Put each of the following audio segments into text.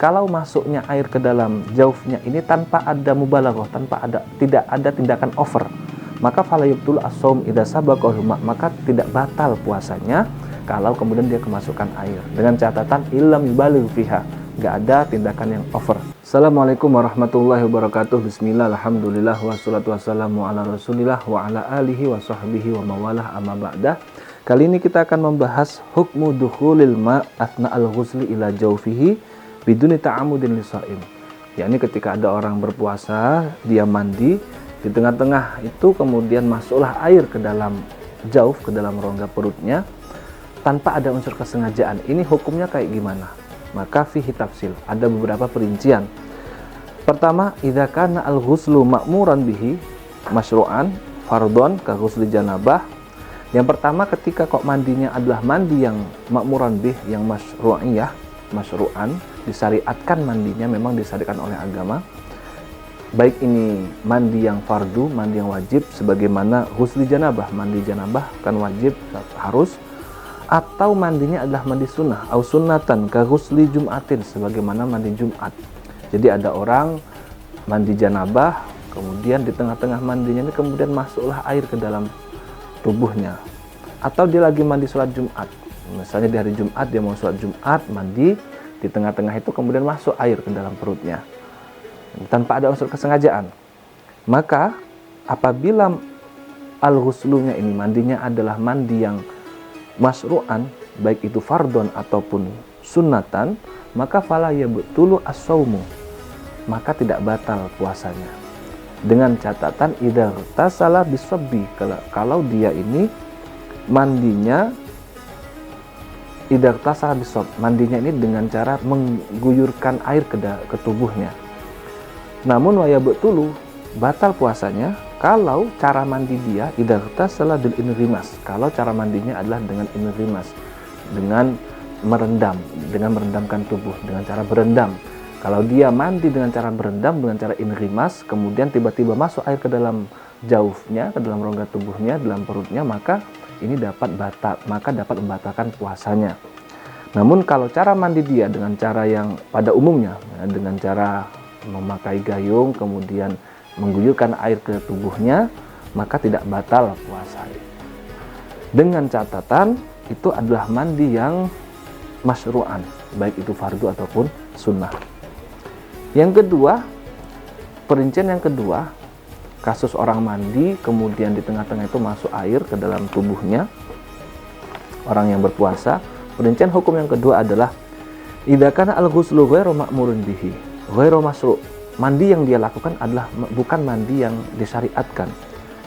kalau masuknya air ke dalam jaufnya ini tanpa ada mubalaghah, tidak ada tindakan over, maka fala yubtul as-shaum idza sabaqahu ma, maka tidak batal puasanya kalau kemudian dia kemasukan air, dengan catatan illam yubaligh fiha, nggak ada tindakan yang over. Assalamualaikum warahmatullahi wabarakatuh. Bismillah, alhamdulillah, wassalatu wassalamu ala rasulillah wa ala alihi wa sahbihi wa mawalah, amma ba'dah. Kali ini kita akan membahas hukmu dukhulil ma' athna'al ghusli ila jawfihi biduni ta'amudin lisa'im. Yakni ketika ada orang berpuasa, dia mandi, di tengah-tengah itu kemudian masuklah air ke dalam jauf, ke dalam rongga perutnya tanpa ada unsur kesengajaan. Ini hukumnya kayak gimana? Maka fihi tafsil, ada beberapa perincian. Pertama, idza kana al-ghuslu ma'muran bihi masyru'an fardhon ka ghusli janabah. Yang pertama, ketika kok mandinya adalah mandi yang ma'muran bih, yang masyru'iyah, masyru'an, disyariatkan mandinya, memang disyariatkan oleh agama. Baik ini mandi yang fardu, mandi yang wajib, sebagaimana ghusli janabah, mandi janabah kan wajib, harus, atau mandinya adalah mandi sunnah, au sunnatan ka ghusli jum'atin, sebagaimana mandi Jumat. Jadi ada orang mandi janabah, kemudian di tengah-tengah mandinya ini kemudian masuklah air ke dalam tubuhnya, atau dia lagi mandi sholat Jumat, misalnya di hari Jumat dia mau sholat Jumat, mandi, di tengah-tengah itu kemudian masuk air ke dalam perutnya tanpa ada unsur kesengajaan. Maka apabila al-ghuslunya ini, mandinya adalah mandi yang masyru'an, baik itu fardhon ataupun sunnatan, maka fala yabtulu as-shaumu, maka tidak batal puasanya, dengan catatan idza tasala bisabbi, kalau dia ini mandinya idza tasala bisab, mandinya ini dengan cara mengguyurkan air ke tubuhnya. Namun wa yabtulu, batal puasanya kalau cara mandi dia idza tasala bil inrimas, kalau cara mandinya adalah dengan inrimas, dengan merendam, dengan merendamkan tubuh, dengan cara berendam. Kalau dia mandi dengan cara berendam, dengan cara inrimas, kemudian tiba-tiba masuk air ke dalam jaufnya, ke dalam rongga tubuhnya, dalam perutnya, maka ini dapat membatalkan puasanya. Namun kalau cara mandi dia dengan cara yang pada umumnya, dengan cara memakai gayung, kemudian mengguyurkan air ke tubuhnya, maka tidak batal puasa. Dengan catatan itu adalah mandi yang masyru'an, baik itu fardu ataupun sunnah. Yang kedua, perincian yang kedua, kasus orang mandi kemudian di tengah-tengah itu masuk air ke dalam tubuhnya orang yang berpuasa. Perincian hukum yang kedua adalah idza kana al-ghuslu ghairu ma'murun bihi ghairu masyru', mandi yang dia lakukan adalah bukan mandi yang disyariatkan.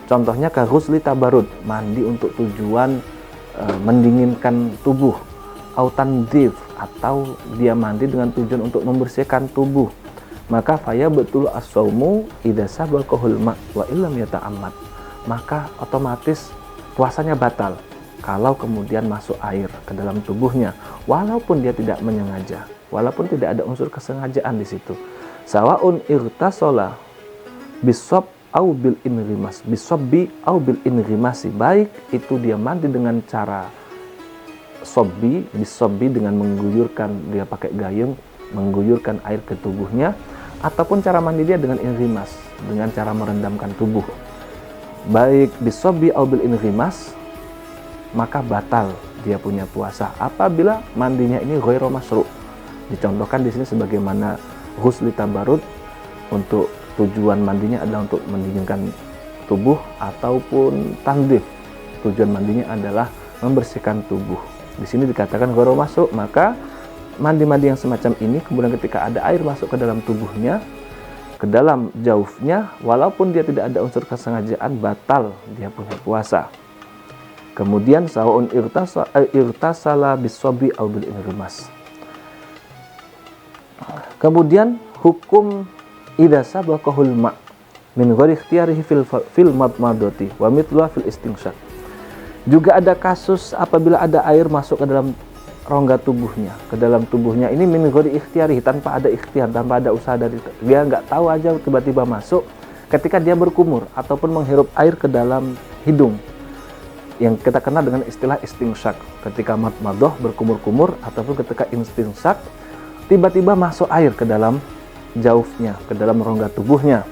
Contohnya ka ghusli tabarrud, mandi untuk tujuan mendinginkan tubuh, au tandhif, atau dia mandi dengan tujuan untuk membersihkan tubuh, maka faya betul as-shaumu idza sabaqahul ma wa illam yata'ammad, maka otomatis puasanya batal kalau kemudian masuk air ke dalam tubuhnya, walaupun dia tidak menyengaja, walaupun tidak ada unsur kesengajaan di situ. Sawaun irtasola bisab au bil inrimas, bisabbi au bil inrimasi, baik itu dia mandi dengan cara sobbi, bisobbi dengan mengguyurkan, dia pakai gayung mengguyurkan air ke tubuhnya, ataupun cara mandi dia dengan inrimas, dengan cara merendamkan tubuh, baik bisobbi au bil inrimas, maka batal dia punya puasa apabila mandinya ini ghairu masyru'. Dicontohkan di sini sebagaimana ghusli tabarrud, untuk tujuan mandinya adalah untuk mendinginkan tubuh, ataupun tandhif, tujuan mandinya adalah membersihkan tubuh. Di sini dikatakan ghairu masyru', maka mandi-mandi yang semacam ini kemudian ketika ada air masuk ke dalam tubuhnya, ke dalam jaufnya, walaupun dia tidak ada unsur kesengajaan, batal dia punya puasa. Kemudian sawaun irtasala bisobi au bil inrimas. Kemudian hukum idza sabaqahul ma min ghairi ikhtiyarihi fil madmadati wa mithluha fil istinshaq. Juga ada kasus apabila ada air masuk ke dalam rongga tubuhnya, ke dalam tubuhnya ini min ghairi ikhtiyarihi, tanpa ada ikhtiar, tanpa ada usaha dari dia, nggak tahu aja tiba-tiba masuk ketika dia berkumur ataupun menghirup air ke dalam hidung, yang kita kenal dengan istilah istinshaq, ketika madmadah berkumur-kumur, ataupun ketika istinshaq tiba-tiba masuk air ke dalam jaufnya, ke dalam rongga tubuhnya.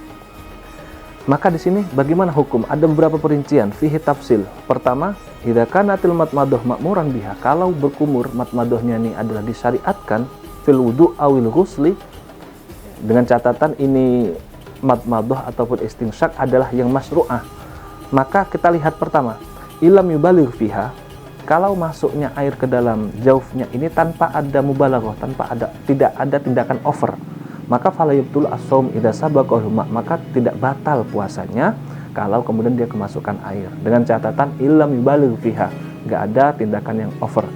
Maka di sini bagaimana hukum? Ada beberapa perincian, fihi tafsil. Pertama, idza kanatil matmadah ma'muran biha, kalau berkumur matmadahnya ini adalah disyariatkan fil wudu awil ghusli, dengan catatan ini matmadah ataupun istinsyak adalah yang masyru'ah. Maka kita lihat pertama, ilam yubaligh fiha, kalau masuknya air ke dalam jaufnya ini tanpa ada mubalaghah, tidak ada tindakan over, maka fala yubtul as-shaum idza sabaqahu ma, maka tidak batal puasanya kalau kemudian dia kemasukan air, dengan catatan ilam yubaligh fiha, enggak ada tindakan yang over.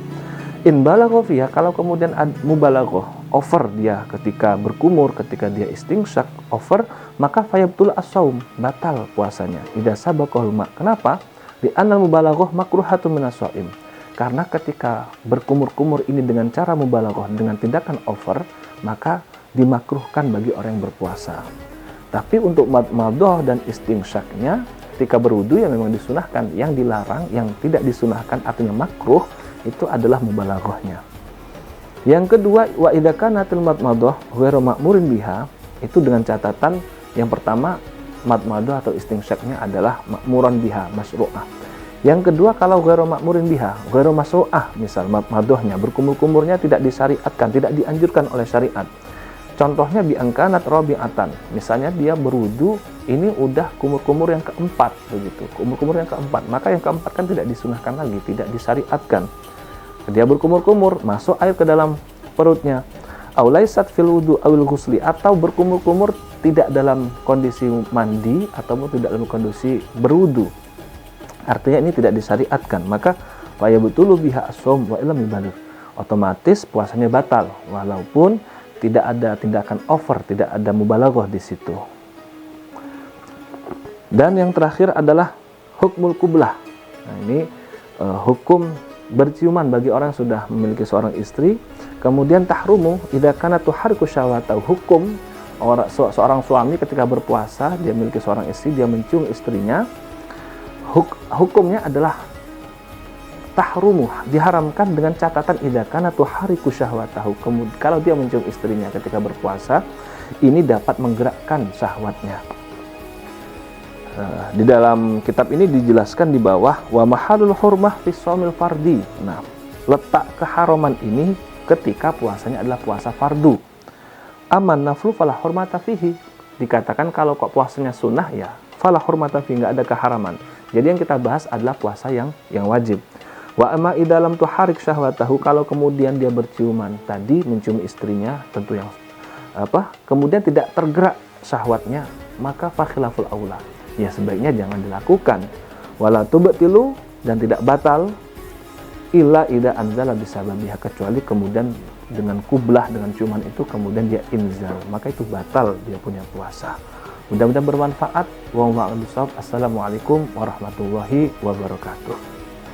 In balagha fiha, kalau kemudian mubalaghah, over dia ketika berkumur, ketika dia istinsyak over, maka fayabtul as-shaum, batal puasanya idza sabaqahu ma. Kenapa? Di anal mubalaghah makruhatun minas-shaim, karena ketika berkumur-kumur ini dengan cara mubalaghah, dengan tindakan over, maka dimakruhkan bagi orang yang berpuasa. Tapi untuk madmadah dan istinsyaknya ketika berwudu yang memang disunahkan. Yang dilarang, yang tidak disunahkan artinya makruh, itu adalah mubalaghahnya. Yang kedua, wa idza kanatil madmadah ghairu ma'murin biha, itu dengan catatan yang pertama madmadah atau istinsyaknya adalah ma'muran biha, masyru'ah. Yang kedua, kalau ghairu ma'murin biha, ghairu masyru'ah, misal madmadahnya berkumur-kumurnya tidak disyariatkan, tidak dianjurkan oleh syariat. Contohnya biangkanat rabi'atan, misalnya dia berwudu ini udah kumur-kumur yang keempat begitu, kumur-kumur yang keempat, maka yang keempat kan tidak disunahkan lagi, tidak disyariatkan. Dia berkumur-kumur, masuk air ke dalam perutnya. Au laisat fil wudu awil ghusli, atau berkumur-kumur tidak dalam kondisi mandi ataupun tidak dalam kondisi berwudu, artinya ini tidak disyariatkan, maka fa yabtulu biha as-shaum wa illam yubaligh, otomatis puasanya batal walaupun tidak ada tindakan over, tidak ada mubalaghah di situ. Dan yang terakhir adalah hukmul qublah. Nah, ini hukum berciuman bagi orang yang sudah memiliki seorang istri. Kemudian tahrumu idza kana tuhariku syahwatahu, hukum seorang suami ketika berpuasa, dia memiliki seorang istri, dia mencium istrinya, hukumnya adalah tahrumu, diharamkan dengan catatan idza kana tuhariku syahwatahu. Kemudian kalau dia mencium istrinya ketika berpuasa, ini dapat menggerakkan syahwatnya. Di dalam kitab ini dijelaskan di bawah wa mahalul hurmah fi shaumil fardi. Nah, letak keharaman ini ketika puasanya adalah puasa fardu. Aman naflu fala hurmata fihi, dikatakan kalau kok puasanya sunnah ya fala hurmata fihi, enggak ada keharaman. Jadi yang kita bahas adalah puasa yang wajib. Wa amma idalam tuharik syahwatahu, kalau kemudian dia berciuman tadi, mencium istrinya, tentu yang kemudian tidak tergerak syahwatnya, maka fa khilaful aula, ya sebaiknya jangan dilakukan. Wala tubtilu, dan tidak batal illa idza anzala bisababiha, kecuali kemudian dengan kublah, dengan ciuman itu kemudian dia inzal, maka itu batal dia punya puasa. Mudah-mudahan bermanfaat. Assalamualaikum warahmatullahi wabarakatuh.